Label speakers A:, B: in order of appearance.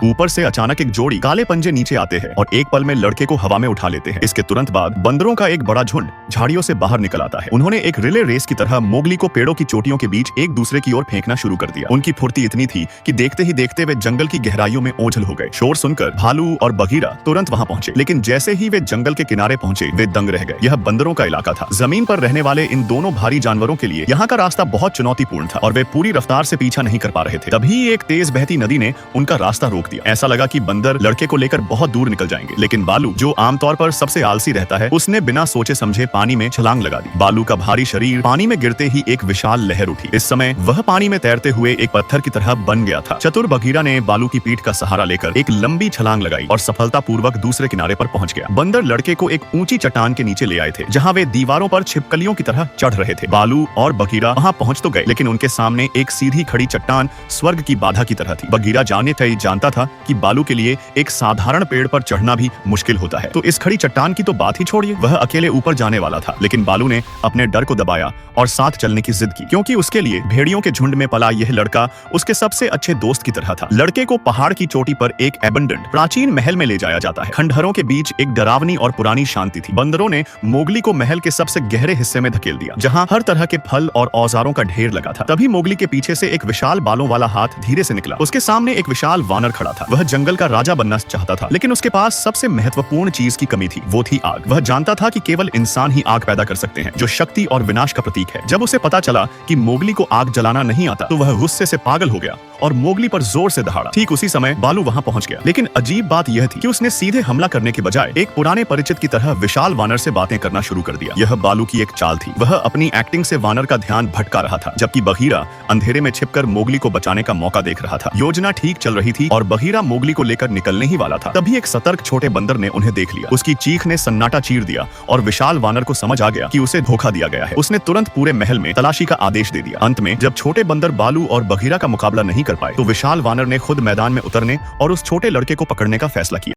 A: ऊपर से अचानक एक जोड़ी काले पंजे नीचे आते हैं और एक पल में लड़के को हवा में उठा लेते हैं। इसके तुरंत बाद बंदरों का एक बड़ा झुंड झाड़ियों से बाहर निकल आता है। उन्होंने एक रिले रेस की तरह मोगली को पेड़ों की चोटियों के बीच एक दूसरे की ओर फेंकना शुरू कर दिया। उनकी फुर्ती इतनी थी कि देखते ही देखते वे जंगल की गहराइयों में ओझल हो गए। शोर सुनकर भालू और बघीरा तुरंत वहां पहुंचे, लेकिन जैसे ही वे जंगल के किनारे पहुंचे वे दंग रह गए। यह बंदरों का इलाका था। जमीन पर रहने वाले इन दोनों भारी जानवरों के लिए यहाँ का रास्ता बहुत चुनौतीपूर्ण था और वे पूरी रफ्तार से पीछा नहीं कर पा रहे थे। तभी एक तेज बहती नदी ने उनका रास्ता रोक दिया। ऐसा लगा कि बंदर लड़के को लेकर बहुत दूर निकल जाएंगे, लेकिन बालू, जो आमतौर पर सबसे आलसी रहता है, उसने बिना सोचे समझे पानी में छलांग लगा दी। बालू का भारी शरीर पानी में गिरते ही एक विशाल लहर उठी। इस समय वह पानी में तैरते हुए एक पत्थर की तरह बन गया था। चतुर बघीरा ने बालू की पीठ का सहारा लेकर एक लंबी छलांग लगाई और सफलतापूर्वक दूसरे किनारे पर पहुंच गया। बंदर लड़के को एक ऊंची चट्टान के नीचे ले आए थे, जहां वे दीवारों पर छिपकलियों की तरह चढ़ रहे थे। बालू और बघीरा वहां पहुंच तो गए, लेकिन उनके सामने एक सीधी खड़ी चट्टान स्वर्ग की बाधा की तरह थी। बघीरा जानता था कि बालू के लिए एक साधारण पेड़ पर चढ़ना भी मुश्किल होता है, तो इस खड़ी चट्टान की तो बात ही छोड़िए, वह अकेले ऊपर जाने वाला था। लेकिन बालू ने अपने डर को दबाया और साथ चलने की जिद की, क्योंकि उसके लिए भेड़ियों के झुंड में पला यह लड़का उसके सबसे अच्छे दोस्त की तरह था। लड़के को पहाड़ की चोटी पर एक एबंडेंट प्राचीन महल में ले जाया जाता है। खंडहरों के बीच एक डरावनी और पुरानी शांति थी। बंदरों ने मोगली को महल के सबसे गहरे हिस्से में धकेल दिया, जहां हर तरह के फल और औजारों का ढेर लगा था। तभी मोगली के पीछे से एक विशाल बालों वाला हाथ धीरे से निकला। उसके सामने एक विशाल वानर खड़ा था। वह जंगल का राजा बनना चाहता था, लेकिन उसके पास सबसे महत्वपूर्ण चीज की कमी थी, वो थी आग। वह जानता था कि केवल इंसान ही आग पैदा कर सकते हैं, जो शक्ति और विनाश का प्रतीक है। जब उसे पता चला कि मोगली को आग जलाना नहीं आता, तो वह गुस्से से पागल हो गया और मोगली पर जोर से दहाड़ा। ठीक उसी समय बालू वहां पहुंच गया, लेकिन अजीब बात यह थी कि उसने सीधे हमला करने के बजाय एक पुराने परिचित की तरह विशाल वानर से बातें करना शुरू कर दिया। यह बालू की एक चाल थी। वह अपनी एक्टिंग से वानर का ध्यान भटका रहा था, जबकि बघीरा अंधेरे में छिपकर मोगली को बचाने का मौका देख रहा था। योजना ठीक चल रही थी और बघीरा मोगली को लेकर निकलने ही वाला था। तभी एक सतर्क छोटे बंदर ने उन्हें देख लिया। उसकी चीख ने सन्नाटा चीर दिया और विशाल वानर को समझ आ गया कि उसे धोखा दिया गया है। उसने तुरंत पूरे महल में तलाशी का आदेश दे दिया। अंत में जब छोटे बंदर बालू और बघीरा का मुकाबला नहीं कर पाए, तो विशाल वानर ने खुद मैदान में उतरने और उस छोटे लड़के को पकड़ने का फैसला किया।